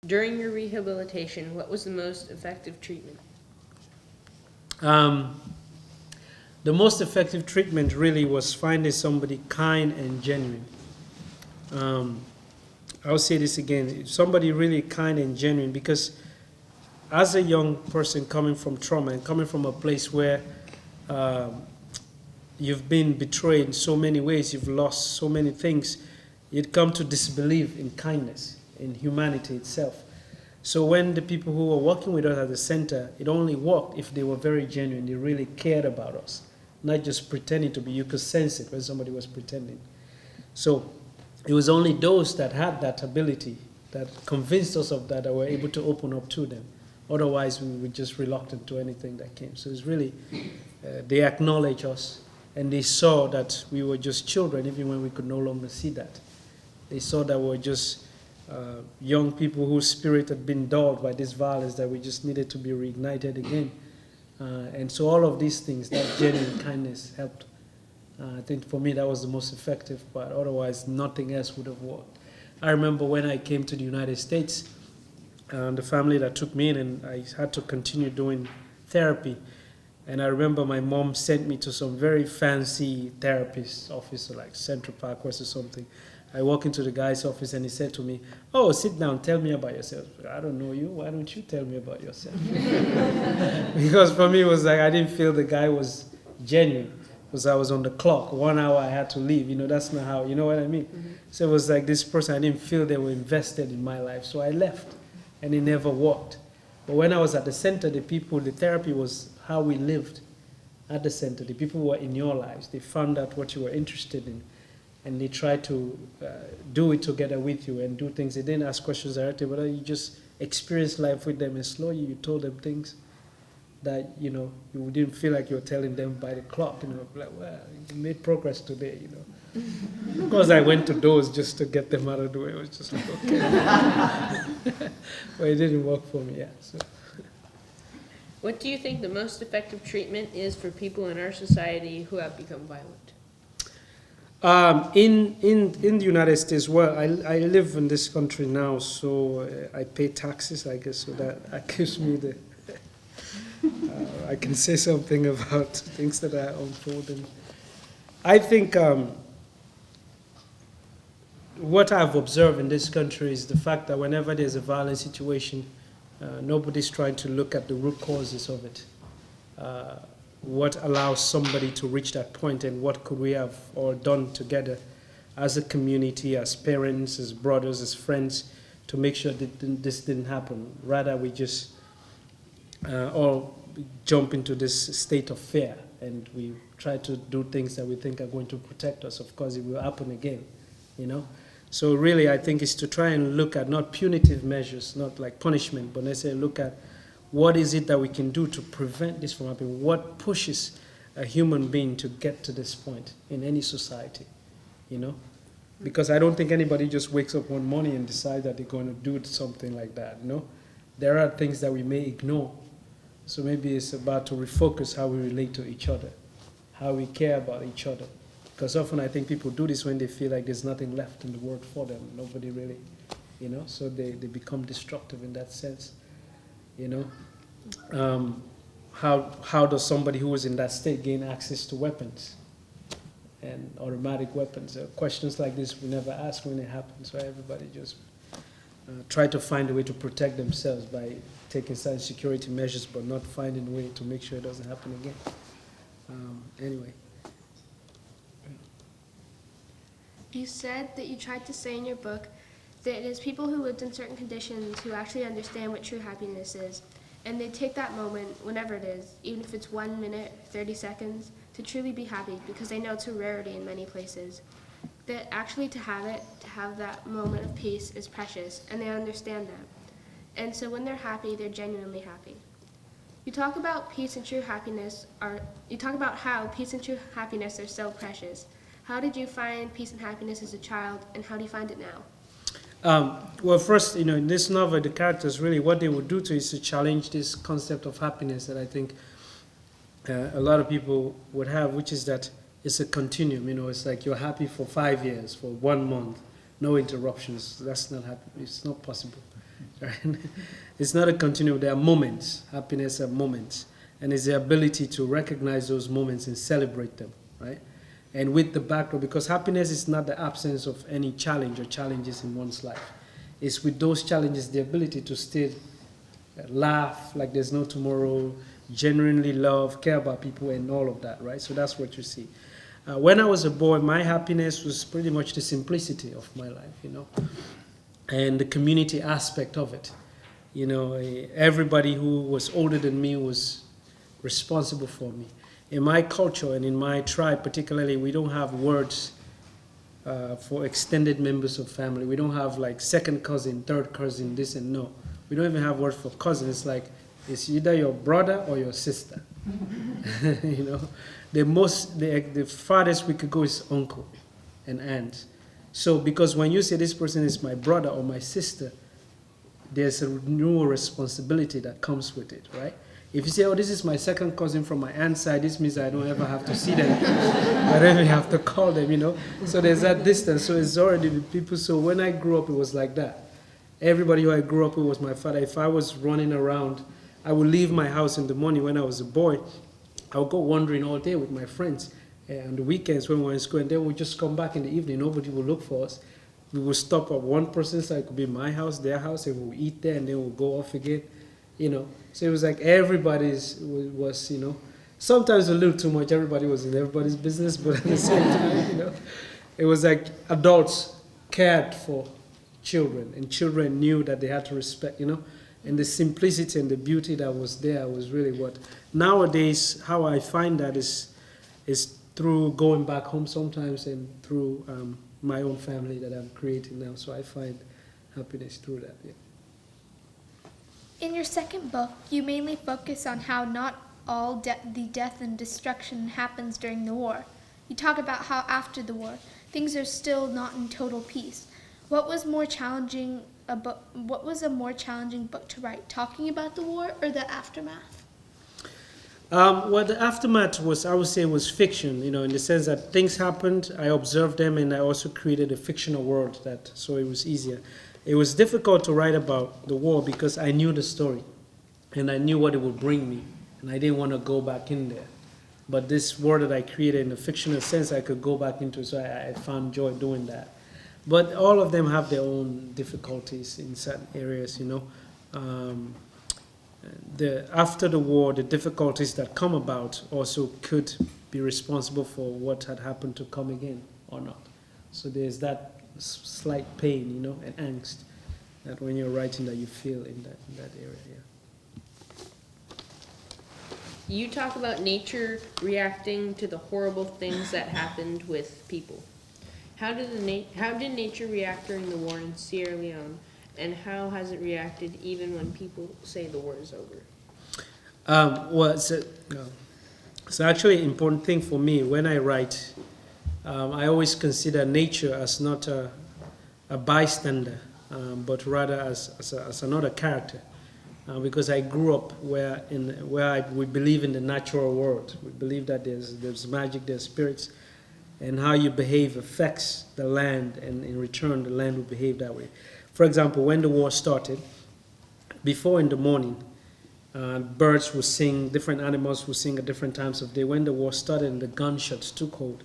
During your rehabilitation, what was the most effective treatment? The most effective treatment really was finding somebody kind and genuine. I'll say this again, somebody really kind and genuine, because as a young person coming from trauma and coming from a place where you've been betrayed in so many ways, you've lost so many things, you'd come to disbelieve in kindness, in humanity itself. So when the people who were working with us at the center, it only worked if they were very genuine, they really cared about us, not just pretending to be. You could sense it when somebody was pretending. So it was only those that had that ability, that convinced us of that were able to open up to them. Otherwise, we were just reluctant to anything that came. So it's really, they acknowledged us, and they saw that we were just children, even when we could no longer see that. They saw that we were just young people whose spirit had been dulled by this violence, that we just needed to be reignited again. And so all of these things, that genuine kindness helped. I think for me that was the most effective part. Otherwise, nothing else would have worked. I remember when I came to the United States, the family that took me in, and I had to continue doing therapy. And I remember my mom sent me to some very fancy therapist office, like Central Park West or something. I walk into the guy's office and he said to me, "Oh, sit down, tell me about yourself." "I don't know you, why don't you tell me about yourself?" Because for me it was like I didn't feel the guy was genuine, because I was on the clock. 1 hour I had to leave, that's not how, you know what I mean? Mm-hmm. So it was like this person, I didn't feel they were invested in my life, so I left, and it never worked. But when I was at the center, the therapy was how we lived at the center. The people who were in your lives, they found out what you were interested in, and they tried to do it together with you and do things. They didn't ask questions directly, but you just experienced life with them, and slowly you told them things that, you didn't feel like you were telling them by the clock, like, well, you made progress today, Of course, I went to those just to get them out of the way. It was just like, okay. But it didn't work for me, yeah. So. What do you think the most effective treatment is for people in our society who have become violent? In the United States, well, I live in this country now, so I pay taxes, I guess, so that gives me the... I can say something about things that are unfolding. I think what I've observed in this country is the fact that whenever there's a violent situation, nobody's trying to look at the root causes of it. What allows somebody to reach that point, and what could we have all done together as a community, as parents, as brothers, as friends, to make sure that this didn't happen. Rather, we just all jump into this state of fear, and we try to do things that we think are going to protect us. Of course, it will happen again, So really, I think it's to try and look at not punitive measures, not like punishment, but let's say look at what is it that we can do to prevent this from happening? What pushes a human being to get to this point in any society, Because I don't think anybody just wakes up one morning and decides that they're going to do something like that, There are things that we may ignore. So maybe it's about to refocus how we relate to each other, how we care about each other. Because often I think people do this when they feel like there's nothing left in the world for them. Nobody really, so they become destructive in that sense, How does somebody who is in that state gain access to weapons and automatic weapons? Questions like this we never ask when it happens, right? Everybody just try to find a way to protect themselves by taking certain security measures, but not finding a way to make sure it doesn't happen again. Anyway. You said that you tried to say in your book that it is people who lived in certain conditions who actually understand what true happiness is, and they take that moment, whenever it is, even if it's 1 minute, 30 seconds, to truly be happy, because they know it's a rarity in many places. That actually to have that moment of peace is precious, and they understand that. And so when they're happy, they're genuinely happy. You talk about peace and true happiness, you talk about how peace and true happiness are so precious. How did you find peace and happiness as a child, and how do you find it now? Well, first, in this novel, the characters really, what they would do to is to challenge this concept of happiness that I think a lot of people would have, which is that it's a continuum. It's like you're happy for 5 years, for 1 month, no interruptions. That's not happy. It's not possible. right? It's not a continuum. There are moments. Happiness are moments. And it's the ability to recognize those moments and celebrate them, right? And with the background, because happiness is not the absence of any challenge or challenges in one's life. It's with those challenges, the ability to still laugh like there's no tomorrow, genuinely love, care about people, and all of that, right? So that's what you see. When I was a boy, my happiness was pretty much the simplicity of my life, you know, and the community aspect of it. You know, everybody who was older than me was responsible for me. In my culture and in my tribe particularly, we don't have words for extended members of family. We don't have like second cousin, third cousin, this and no. We don't even have words for cousin. It's like, it's either your brother or your sister. You know, the farthest we could go is uncle and aunt. So because when you say this person is my brother or my sister, there's a new responsibility that comes with it, right? If you say, oh, this is my second cousin from my aunt's side, this means I don't ever have to see them. I don't even have to call them, you know. So there's that distance. So it's already with people. So when I grew up, it was like that. Everybody who I grew up with was my father. If I was running around, I would leave my house in the morning when I was a boy. I would go wandering all day with my friends. And on the weekends when we were in school, and then we'd just come back in the evening. Nobody would look for us. We would stop at one person's side. It could be my house, their house, and we'll eat there, and then we'll go off again. You know, so it was like everybody's was, you know, sometimes a little too much. Everybody was in everybody's business, but at the same time, you know, it was like adults cared for children, and children knew that they had to respect, you know, and the simplicity and the beauty that was there was really what. Nowadays, how I find that is through going back home sometimes and through my own family that I'm creating now. So I find happiness through that. Yeah. In your second book, you mainly focus on how not all the death and destruction happens during the war. You talk about how after the war, things are still not in total peace. What was a more challenging book to write, talking about the war or the aftermath? Well, the aftermath was, I would say, was fiction, you know, in the sense that things happened, I observed them, and I also created a fictional world so it was easier. It was difficult to write about the war because I knew the story and I knew what it would bring me, and I didn't want to go back in there. But this world that I created in a fictional sense, I could go back into, so I found joy doing that. But all of them have their own difficulties in certain areas, you know. After the war, the difficulties that come about also could be responsible for what had happened to come again or not. So there's that slight pain, you know, and angst that when you're writing that you feel in that area. Yeah. You talk about nature reacting to the horrible things that happened with people. How did nature react during the war in Sierra Leone, and how has it reacted even when people say the war is over? Well, it's actually an important thing for me when I write. I always consider nature as not a bystander, but rather as another character, because I grew up where we believe in the natural world. We believe that there's magic, there's spirits, and how you behave affects the land, and in return, the land will behave that way. For example, when the war started, before in the morning, birds would sing, different animals would sing at different times of day. When the war started and the gunshots took hold,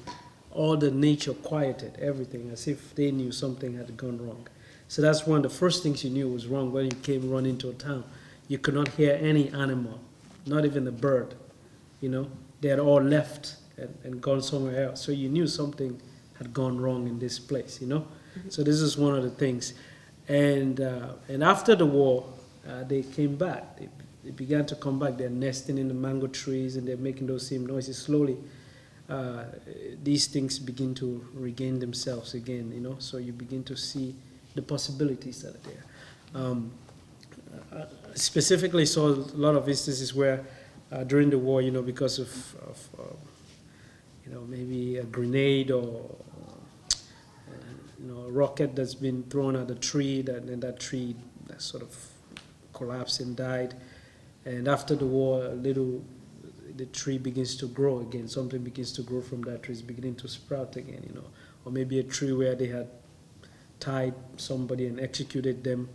all the nature quieted, everything, as if they knew something had gone wrong. So that's one of the first things you knew was wrong when you came running to a town. You could not hear any animal, not even a bird, you know. They had all left and gone somewhere else. So you knew something had gone wrong in this place, you know. Mm-hmm. So this is one of the things. And after the war, they came back. They began to come back. They're nesting in the mango trees and they're making those same noises. Slowly, these things begin to regain themselves again, you know. So you begin to see the possibilities that are there. Specifically saw a lot of instances where during the war, you know, because of you know, maybe a grenade or you know, a rocket that's been thrown at a tree, and that tree that sort of collapsed and died. And after the war, the tree begins to grow again. Something begins to grow from that tree. It's beginning to sprout again, you know. Or maybe a tree where they had tied somebody and executed them,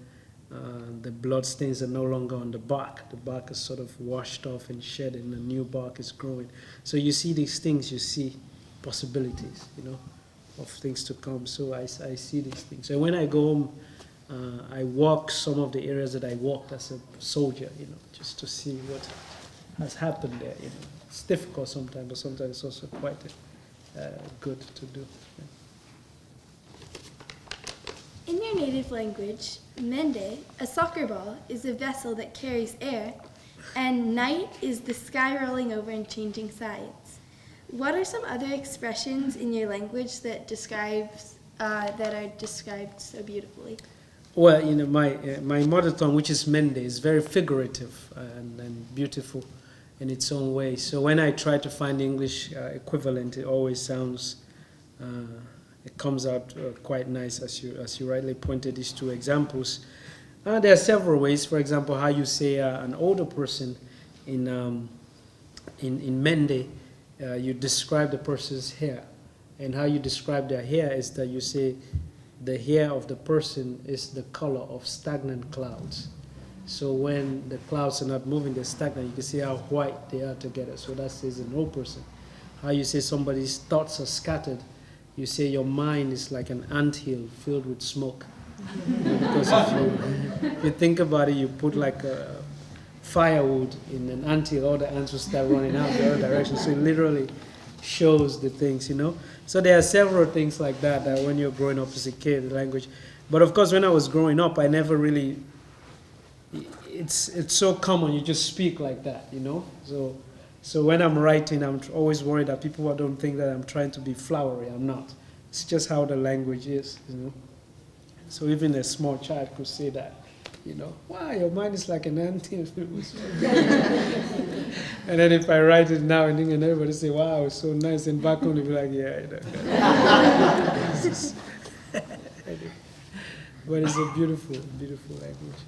The blood stains are no longer on the bark. The bark is sort of washed off and shed, and a new bark is growing. So you see these things, you see possibilities, of things to come. So I see these things. And when I go home, I walk some of the areas that I walked as a soldier, just to see what has happened there. It's difficult sometimes, but sometimes it's also quite good to do. In your native language, mende, a soccer ball, is a vessel that carries air, and night is the sky rolling over and changing sides. What are some other expressions in your language that are described so beautifully? Well, my mother tongue, which is Mende, is very figurative and beautiful in its own way. So when I try to find English equivalent, it always sounds, it comes out quite nice, as you rightly pointed these two examples. There are several ways. For example, how you say an older person in Mende, you describe the person's hair, and how you describe their hair is that you say the hair of the person is the color of stagnant clouds. So when the clouds are not moving, they're stagnant. You can see how white they are together. So that says an old person. How you say somebody's thoughts are scattered, you say your mind is like an anthill filled with smoke. Because if you think about it, you put like a firewood in an anthill, all the ants will start running out the other direction. So it literally shows the things, So there are several things like that when you're growing up as a kid, the language. But of course, when I was growing up, I never really, it's so common, you just speak like that, So when I'm writing, I'm always worried that people don't think that I'm trying to be flowery. I'm not. It's just how the language is, So even a small child could say that, wow, your mind is like an anthill. And then if I write it now and everybody say, wow, it's so nice, and back home they'll be like, yeah. But it's a beautiful, beautiful language.